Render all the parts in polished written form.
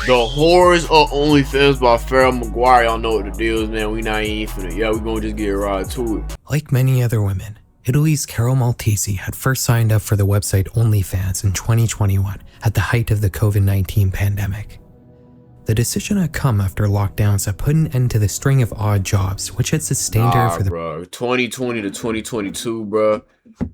The Horrors of OnlyFans by Farrah McGuire. Y'all know what the deal is, man. We not infinite. Yeah, we gonna just get right to it. Like many other women, Italy's Carol Maltesi had first signed up for the website OnlyFans in 2021 at the height of the COVID-19 pandemic. The decision had come after lockdowns that put an end to the string of odd jobs which had sustained her for the 2020 to 2022, bro.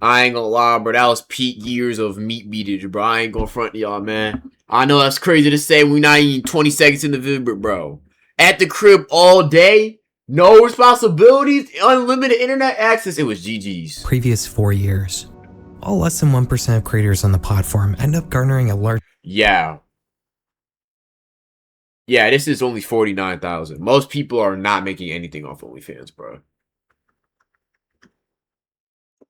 I ain't gonna lie, bro. That was peak years of meat beatage, bro. I ain't gonna front to y'all, man. I know that's crazy to say. We not even 20 seconds in November, bro. At the crib all day, no responsibilities, unlimited internet access. It was GG's. previous 4 years. All less than 1% of creators on the platform end up garnering a large Yeah, this is only 49,000. Most people are not making anything off OnlyFans, bro.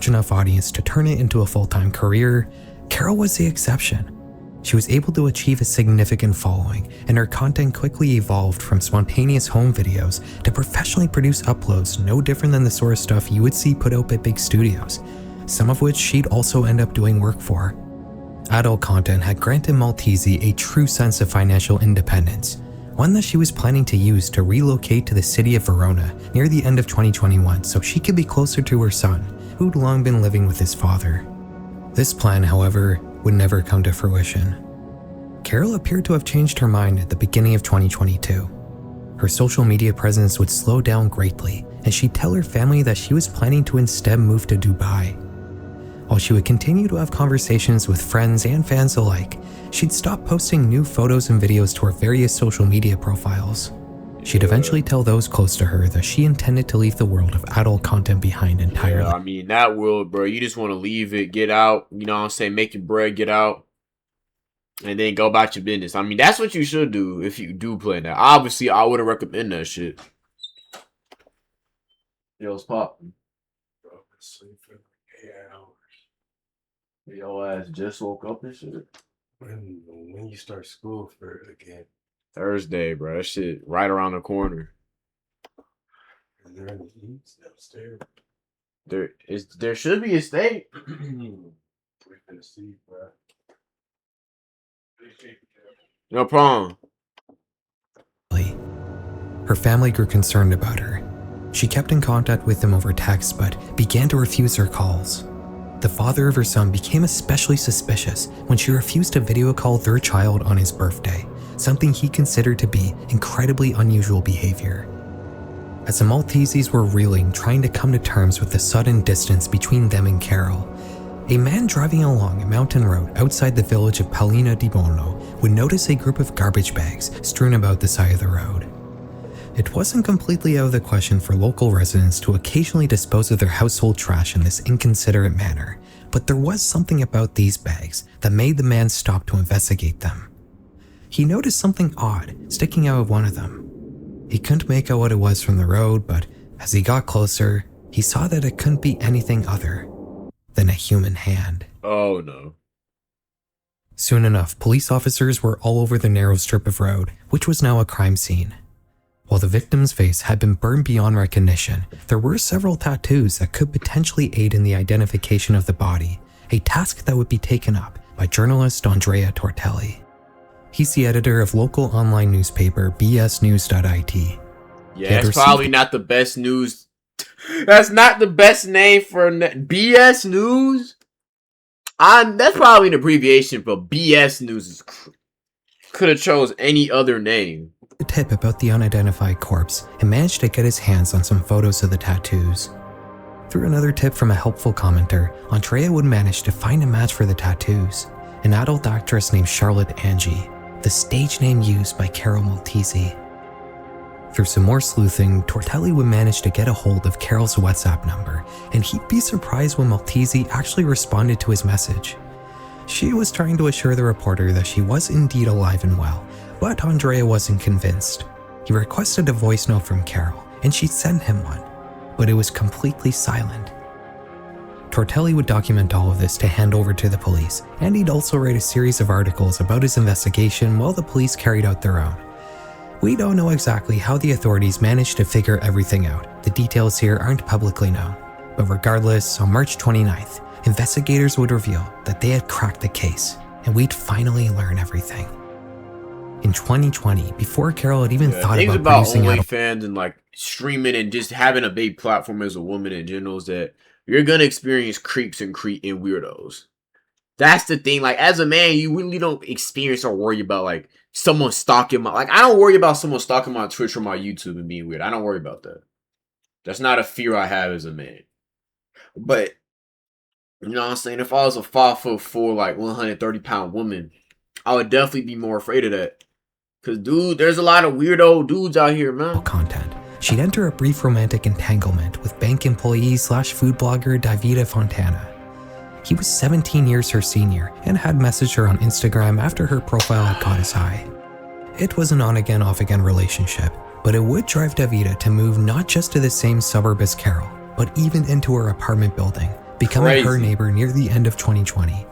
enough audience to turn it into a full-time career. Carol was the exception. She was able to achieve a significant following, and her content quickly evolved from spontaneous home videos to professionally produced uploads no different than the sort of stuff you would see put out by big studios, some of which she'd also end up doing work for. Adult content had granted Maltesi a true sense of financial independence, one that she was planning to use to relocate to the city of Verona near the end of 2021 so she could be closer to her son, who'd long been living with his father. This plan, however, would never come to fruition. Carol appeared to have changed her mind at the beginning of 2022. Her social media presence would slow down greatly, and she'd tell her family that she was planning to instead move to Dubai. While she would continue to have conversations with friends and fans alike, she'd stop posting new photos and videos to her various social media profiles. She'd eventually tell those close to her that she intended to leave the world of adult content behind entirely. Yeah, I mean, that world, bro, you just want to leave it, get out, you know what I'm saying, make your bread, get out, and then go about your business. I mean, that's what you should do if you do plan that. Obviously, I wouldn't recommend that shit. Yo, it's popping. Bro, I've been sleeping for like 8 hours. Yo ass just woke up and shit. When you start school for again? Thursday, bro. That shit right around the corner. Is there any eats upstairs? There should be a steak. We're gonna see, bro. No problem. Her family grew concerned about her. She kept in contact with them over text but began to refuse her calls. The father of her son became especially suspicious when she refused to video call their child on his birthday, something he considered to be incredibly unusual behavior. As the Malteses were reeling, trying to come to terms with the sudden distance between them and Carol, a man driving along a mountain road outside the village of Pallina di Bolno would notice a group of garbage bags strewn about the side of the road. It wasn't completely out of the question for local residents to occasionally dispose of their household trash in this inconsiderate manner, but there was something about these bags that made the man stop to investigate them. He noticed something odd sticking out of one of them. He couldn't make out what it was from the road, but as he got closer, he saw that it couldn't be anything other than a human hand. Oh no. Soon enough, police officers were all over the narrow strip of road, which was now a crime scene. While the victim's face had been burned beyond recognition, there were several tattoos that could potentially aid in the identification of the body, a task that would be taken up by journalist Andrea Tortelli. He's the editor of local online newspaper bsnews.it. Yeah, it's probably not the best news. That's not the best name for BS News. That's probably an abbreviation for BS News. Could have chose any other name. A tip about the unidentified corpse and managed to get his hands on some photos of the tattoos. Through another tip from a helpful commenter, Andrea would manage to find a match for the tattoos, an adult actress named Charlotte Angie, the stage name used by Carol Maltesi. Through some more sleuthing, Tortelli would manage to get a hold of Carol's WhatsApp number, and he'd be surprised when Maltesi actually responded to his message. She was trying to assure the reporter that she was indeed alive and well, but Andrea wasn't convinced. He requested a voice note from Carol, and she sent him one, but it was completely silent. Tortelli would document all of this to hand over to the police, and he'd also write a series of articles about his investigation while the police carried out their own. We don't know exactly how the authorities managed to figure everything out. The details here aren't publicly known. But regardless, on March 29th, investigators would reveal that they had cracked the case, and we'd finally learn everything. In 2020, before Carol had even thought things about about producing adult OnlyFans and like streaming and just having a big platform as a woman in general is that you're gonna experience creeps and weirdos. That's the thing. Like as a man, you really don't experience or worry about like someone stalking my I don't worry about someone stalking my Twitch or my YouTube and being weird. I don't worry about that. That's not a fear I have as a man. But you know what I'm saying? If I was a 5'4", like 130-pound woman, I would definitely be more afraid of that. Cause dude, there's a lot of weirdo dudes out here, man. content, she'd enter a brief romantic entanglement with bank employee slash food blogger Davide Fontana. He was 17 years her senior and had messaged her on Instagram after her profile had caught his eye. It was an on-again, off-again relationship, but it would drive Davide to move not just to the same suburb as Carol, but even into her apartment building, becoming her neighbor near the end of 2020.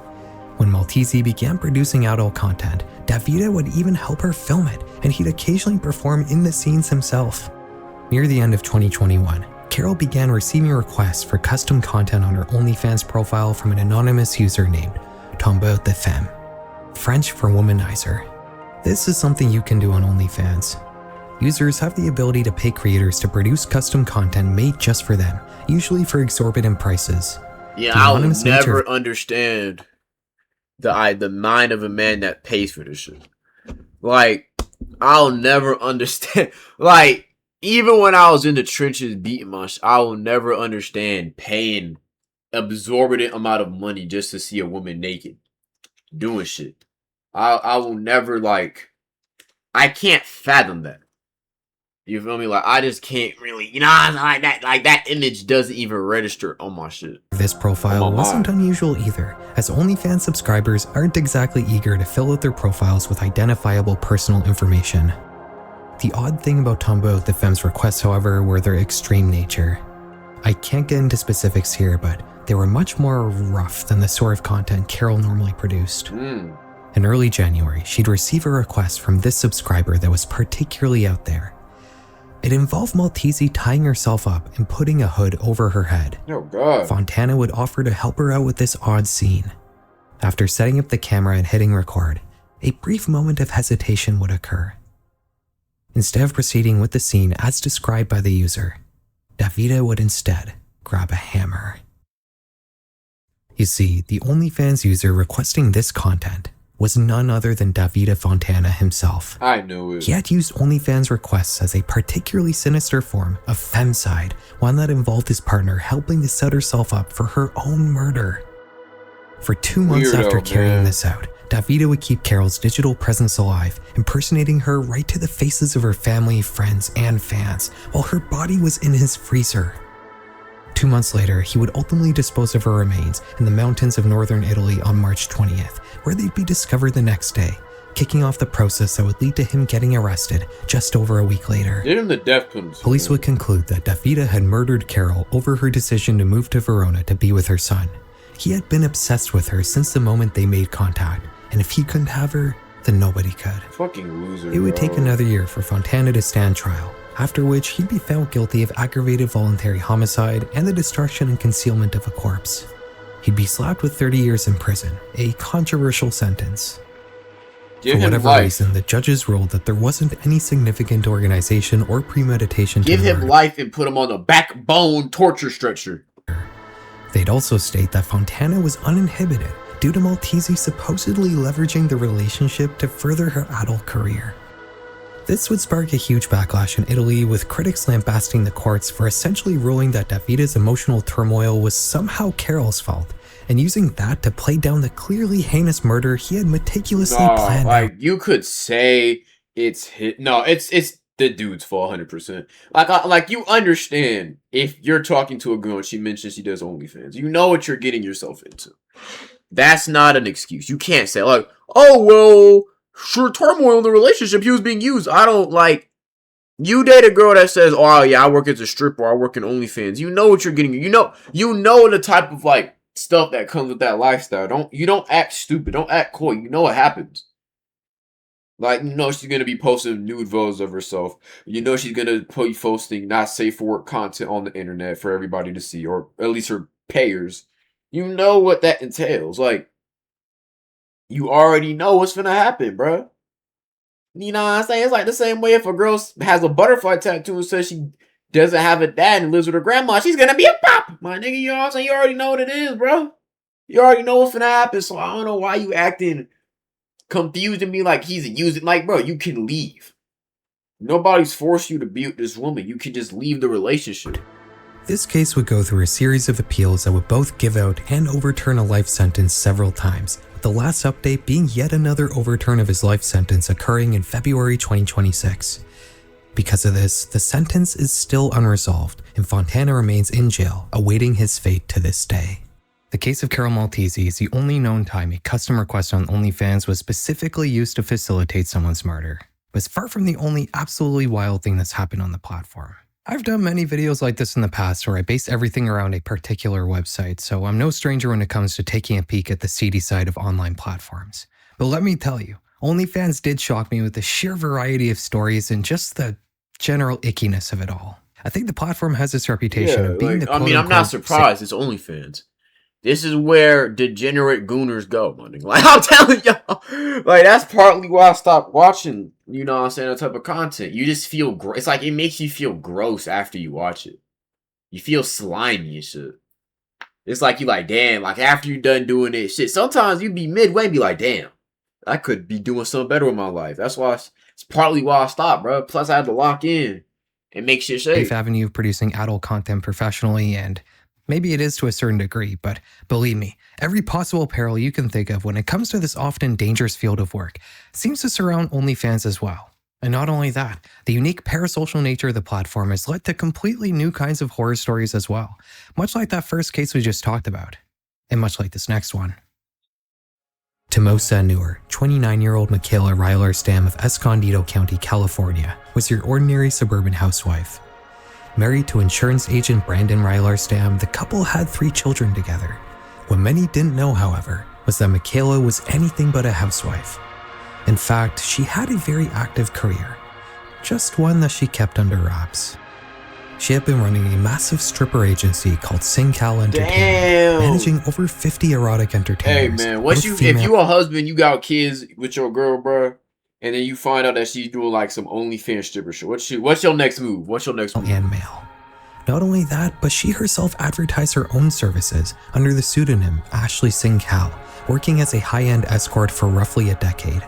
When Maltese began producing adult content, Davide would even help her film it, and he'd occasionally perform in the scenes himself. Near the end of 2021, Carol began receiving requests for custom content on her OnlyFans profile from an anonymous user named Tombeau de Femme, French for womanizer. This is something you can do on OnlyFans. Users have the ability to pay creators to produce custom content made just for them, usually for exorbitant prices. Yeah, I'll never understand the mind of a man that pays for this shit. Like, I'll never understand. Like, even when I was in the trenches beating my shit, I will never understand paying exorbitant amount of money just to see a woman naked doing shit. I will never I can't fathom that. You feel me? Like I just can't really, like that image doesn't even register on my shit. This profile wasn't unusual either, as OnlyFans subscribers aren't exactly eager to fill out their profiles with identifiable personal information. The odd thing about Tombeau de Femme's requests, however, were their extreme nature. I can't get into specifics here, but they were much more rough than the sort of content Carol normally produced. In early January, she'd receive a request from this subscriber that was particularly out there. It involved Maltese tying herself up and putting a hood over her head. Oh God. Fontana would offer to help her out with this odd scene. After setting up the camera and hitting record, a brief moment of hesitation would occur. Instead of proceeding with the scene as described by the user, Davide would instead grab a hammer. You see, the OnlyFans user requesting this content was none other than Davide Fontana himself. I knew it. He had used OnlyFans requests as a particularly sinister form of femicide, one that involved his partner helping to set herself up for her own murder. For 2 months after carrying this out, Davide would keep Carol's digital presence alive, impersonating her right to the faces of her family, friends, and fans, while her body was in his freezer. 2 months later, he would ultimately dispose of her remains in the mountains of northern Italy on March 20th, where they'd be discovered the next day, kicking off the process that would lead to him getting arrested just over a week later. Give him the death penalty. Police would conclude that Davide had murdered Carol over her decision to move to Verona to be with her son. He had been obsessed with her since the moment they made contact, and if he couldn't have her, then nobody could. Fucking loser. It would take another year for Fontana to stand trial, after which he'd be found guilty of aggravated voluntary homicide and the destruction and concealment of a corpse. He'd be slapped with 30 years in prison, a controversial sentence. For whatever reason, the judges ruled that there wasn't any significant organization or premeditation to give the him murder. life and put him on the backbone torture stretcher. They'd also state that Fontana was uninhibited due to Maltese supposedly leveraging the relationship to further her adult career. This would spark a huge backlash in Italy, with critics lambasting the courts for essentially ruling that Davide's emotional turmoil was somehow Carol's fault, and using that to play down the clearly heinous murder he had meticulously planned out. You could say it's the dude's fault 100%. Like you understand if you're talking to a girl and she mentions she does OnlyFans, you know what you're getting yourself into. That's not an excuse. You can't say like, oh well, sure, turmoil in the relationship, he was being used. I don't like. You date a girl that says, oh yeah, I work as a stripper, I work in OnlyFans. You know what you're getting. You know the type of like stuff that comes with that lifestyle. You don't act stupid. Don't act coy. You know what happens. Like, you know she's gonna be posting nude photos of herself. You know she's gonna be posting not safe for work content on the internet for everybody to see, or at least her payers. You know what that entails. Like, you already know what's gonna happen, bruh. You know what I'm saying? It's like the same way if a girl has a butterfly tattoo and says she doesn't have a dad and lives with her grandma, she's gonna be a pop. My nigga, you know what I'm saying? You already know what it is, bro. You already know what's gonna happen, so I don't know why you acting confused and me like he's using. Like, bro, you can leave. Nobody's forced you to be with this woman. You can just leave the relationship. This case would go through a series of appeals that would both give out and overturn a life sentence several times, with the last update being yet another overturn of his life sentence occurring in February 2026. Because of this, the sentence is still unresolved, and Fontana remains in jail, awaiting his fate to this day. The case of Carol Maltese is the only known time a custom request on OnlyFans was specifically used to facilitate someone's murder, but it's far from the only absolutely wild thing that's happened on the platform. I've done many videos like this in the past where I base everything around a particular website, so I'm no stranger when it comes to taking a peek at the seedy side of online platforms. But let me tell you, OnlyFans did shock me with the sheer variety of stories and just the general ickiness of it all. I think the platform has this reputation of being the I'm not quote-unquote surprised. It's OnlyFans. This is where degenerate gooners go, my nigga. Like, I'm telling y'all, like, that's partly why I stopped watching, you know what I'm saying, that type of content. You just feel it's like, it makes you feel gross after you watch it. You feel slimy and shit. It's like, you like, damn, like, after you done doing this shit, sometimes you be midway and be like, damn, I could be doing something better with my life. That's why, it's partly why I stopped, bro. Plus, I had to lock in and make shit shake. safe avenue of producing adult content professionally, and maybe it is to a certain degree, but believe me, every possible peril you can think of when it comes to this often dangerous field of work seems to surround OnlyFans as well. And not only that, the unique parasocial nature of the platform has led to completely new kinds of horror stories as well, much like that first case we just talked about, and much like this next one. Tomosa Anur, 29-year-old Michaela Ryler Stam of Escondido County, California, was your ordinary suburban housewife. Married to insurance agent Brandon Ryler Stam, the couple had 3 children together. What many didn't know, however, was that Michaela was anything but a housewife. In fact, she had a very active career, just one that she kept under wraps. She had been running a massive stripper agency called SingCal Entertainment, managing over 50 erotic entertainers. Hey man, if you a husband, you got kids with your girl, bro, and then you find out that she's doing like some OnlyFans stripper shit. What's your next move? And male. Not only that, but she herself advertised her own services under the pseudonym Ashley SingCal, working as a high-end escort for roughly a decade.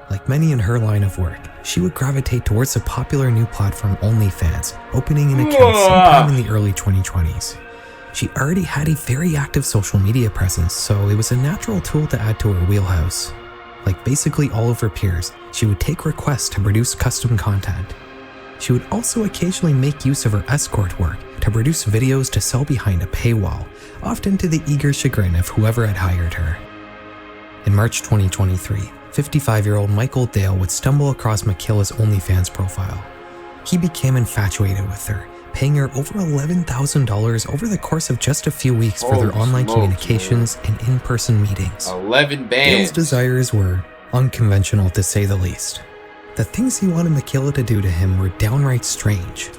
Like many in her line of work, she would gravitate towards the popular new platform OnlyFans, opening an account sometime in the early 2020s. She already had a very active social media presence, so it was a natural tool to add to her wheelhouse. Like basically all of her peers, she would take requests to produce custom content. She would also occasionally make use of her escort work to produce videos to sell behind a paywall, often to the eager chagrin of whoever had hired her. In March 2023, 55-year-old Michael Dale would stumble across Michaela's OnlyFans profile. He became infatuated with her, paying her over $11,000 over the course of just a few weeks for their online communications and in-person meetings. 11 bands. Dale's desires were unconventional to say the least. The things he wanted Michaela to do to him were downright strange.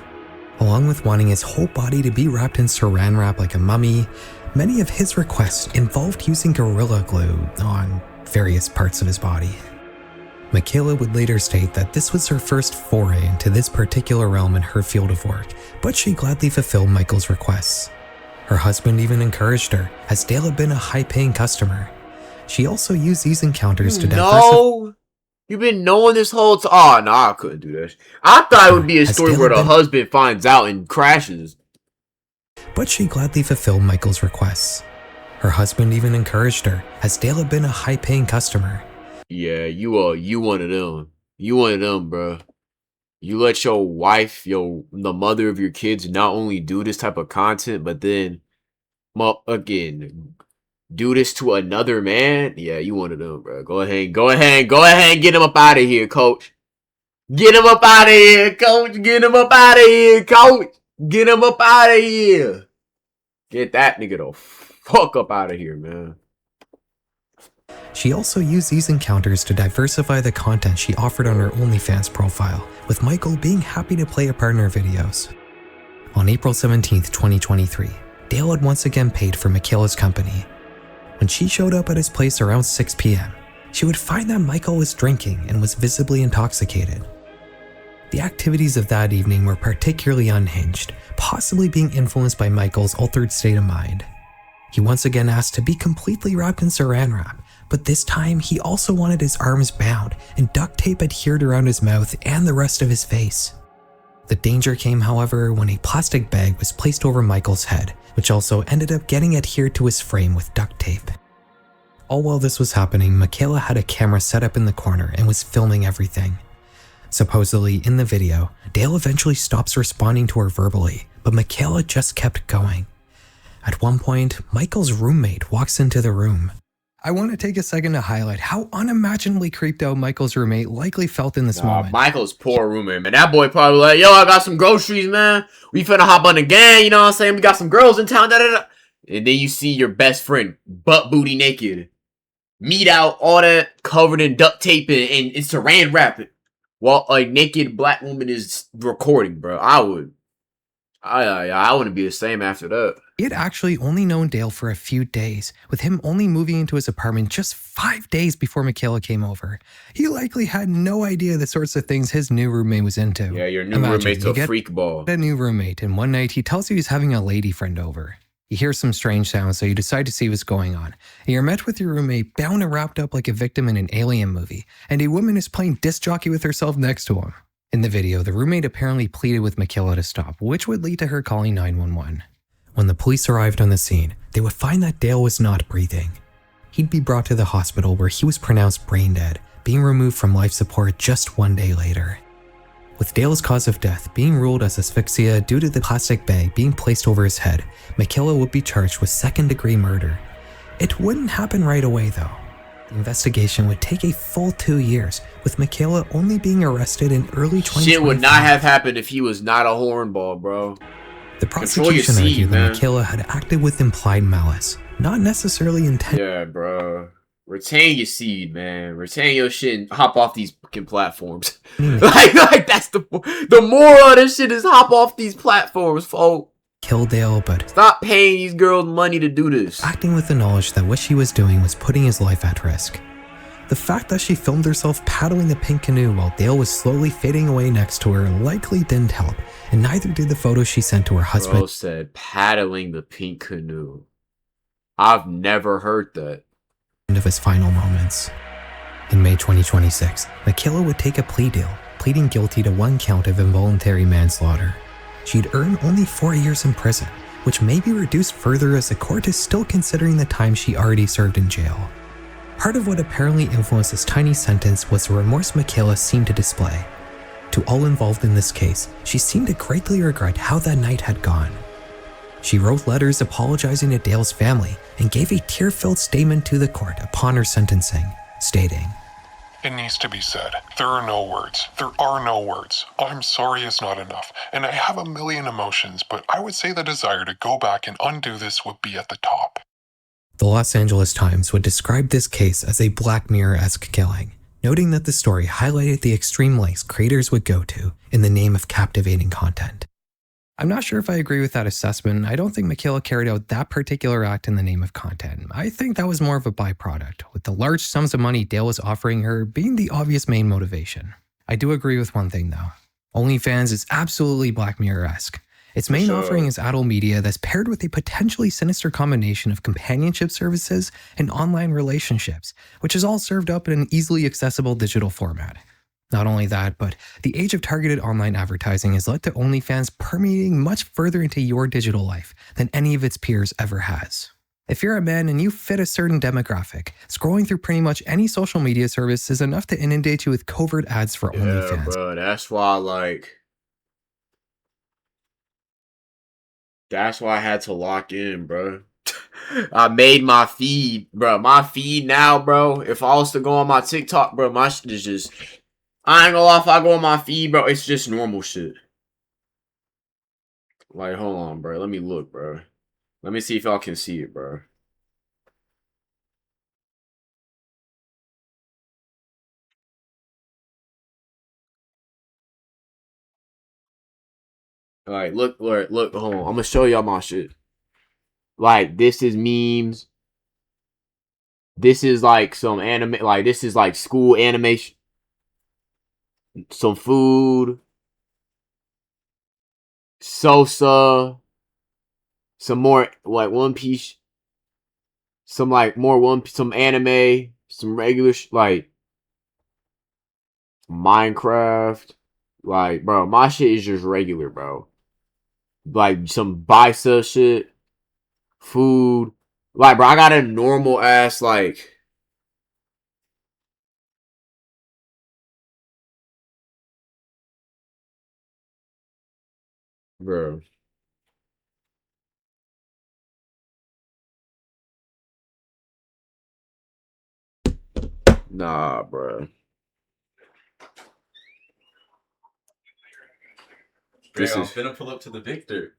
Along with wanting his whole body to be wrapped in saran wrap like a mummy, many of his requests involved using Gorilla Glue on various parts of his body. Michaela would later state that this was her first foray into this particular realm in her field of work, but she gladly fulfilled Michael's requests. Her husband even encouraged her, as Dale had been a high-paying customer. She also used these encounters to diversify. You've been knowing this whole time. Oh, no, I couldn't do that. I thought it would be a story where the husband finds out and crashes. But she gladly fulfilled Michael's requests. Her husband even encouraged her, as Dale had been a high-paying customer. Yeah, you one of them. You one of them, bro. You let your wife, the mother of your kids, not only do this type of content, but then, again, do this to another man. Yeah, you one of them, bro. Go ahead, get him up out of here, coach. Get him up out of here, coach. Get him up out of here, coach. Get him up out of here. Get that nigga the fuck up out of here, man. She also used these encounters to diversify the content she offered on her OnlyFans profile, with Michael being happy to play a part in her videos. On April 17th, 2023, Dale had once again paid for Michaela's company. When she showed up at his place around 6 p.m., she would find that Michael was drinking and was visibly intoxicated. The activities of that evening were particularly unhinged, possibly being influenced by Michael's altered state of mind. He once again asked to be completely wrapped in saran wrap, but this time he also wanted his arms bound and duct tape adhered around his mouth and the rest of his face. The danger came, however, when a plastic bag was placed over Michael's head, which also ended up getting adhered to his frame with duct tape. All while this was happening, Michaela had a camera set up in the corner and was filming everything. Supposedly, in the video, Dale eventually stops responding to her verbally, but Michaela just kept going. At one point, Michael's roommate walks into the room. I want to take a second to highlight how unimaginably creeped out Michael's roommate likely felt in this moment. Michael's poor roommate, man. That boy probably like, yo, I got some groceries, man. We finna hop on the gang, you know what I'm saying? We got some girls in town, da-da-da. And then you see your best friend, butt booty naked, meat out, all that, covered in duct tape and saran wrap it, while a naked black woman is recording, bro. I wouldn't be the same after that. He had actually only known Dale for a few days, with him only moving into his apartment just 5 days before Michaela came over. He likely had no idea the sorts of things his new roommate was into. Yeah, your new roommate's a freak ball. A new roommate, and one night he tells you he's having a lady friend over. You hear some strange sounds, so you decide to see what's going on. And you're met with your roommate bound and wrapped up like a victim in an alien movie, and a woman is playing disc jockey with herself next to him. In the video, the roommate apparently pleaded with Michaela to stop, which would lead to her calling 911. When the police arrived on the scene, they would find that Dale was not breathing. He'd be brought to the hospital where he was pronounced brain dead, being removed from life support just 1 day later. With Dale's cause of death being ruled as asphyxia due to the plastic bag being placed over his head, Michaela would be charged with second-degree murder. It wouldn't happen right away though. The investigation would take a full 2 years, with Michaela only being arrested in early 2025. Shit would not have happened if he was not a hornball, bro. The prosecution argued that Michaela had acted with implied malice, not necessarily intended. Yeah, bro. Retain your seed, man. Retain your shit and hop off these fucking platforms. like that's the moral of this shit is hop off these platforms, folks. Kill Dale, but stop paying these girls money to do this. Acting with the knowledge that what she was doing was putting his life at risk. The fact that she filmed herself paddling the pink canoe while Dale was slowly fading away next to her likely didn't help, and neither did the photos she sent to her husband. Bro said paddling the pink canoe. I've never heard that. Of his final moments. In May 2026, Michaela would take a plea deal, pleading guilty to 1 count of involuntary manslaughter. She'd earn only 4 years in prison, which may be reduced further as the court is still considering the time she already served in jail. Part of what apparently influenced this tiny sentence was the remorse Michaela seemed to display. To all involved in this case, she seemed to greatly regret how that night had gone. She wrote letters apologizing to Dale's family and gave a tear-filled statement to the court upon her sentencing, stating, "It needs to be said. There are no words. There are no words. I'm sorry is not enough, and I have a million emotions, but I would say the desire to go back and undo this would be at the top." The Los Angeles Times would describe this case as a Black Mirror-esque killing, noting that the story highlighted the extreme lengths creators would go to in the name of captivating content. I'm not sure if I agree with that assessment. I don't think Michaela carried out that particular act in the name of content. I think that was more of a byproduct, with the large sums of money Dale was offering her being the obvious main motivation. I do agree with one thing though. OnlyFans is absolutely Black Mirror-esque. Its main offering is adult media that's paired with a potentially sinister combination of companionship services and online relationships, which is all served up in an easily accessible digital format. Not only that, but the age of targeted online advertising has led to OnlyFans permeating much further into your digital life than any of its peers ever has. If you're a man and you fit a certain demographic, scrolling through pretty much any social media service is enough to inundate you with covert ads for OnlyFans. Yeah, bro, that's why, that's why I had to lock in, bro. I made my feed, bro. My feed now, bro. If I was to go on my TikTok, bro, my shit is just... I ain't gonna lie, if I go on my feed, bro, it's just normal shit. Like, hold on, bro. Let me look, bro. Let me see if y'all can see it, bro. Like, look, hold on. I'm gonna show y'all my shit. Like, this is memes. This is like some anime, like this is like school animation. Some food. Sosa. Some more like One Piece. Some like more some anime. Some regular like Minecraft. Like, bro, my shit is just regular, bro. Like some bicep shit. Food. Like, bro, I got a normal ass like. Bro. Nah, bro. Greg, This I'm is finna pull up to the Victor.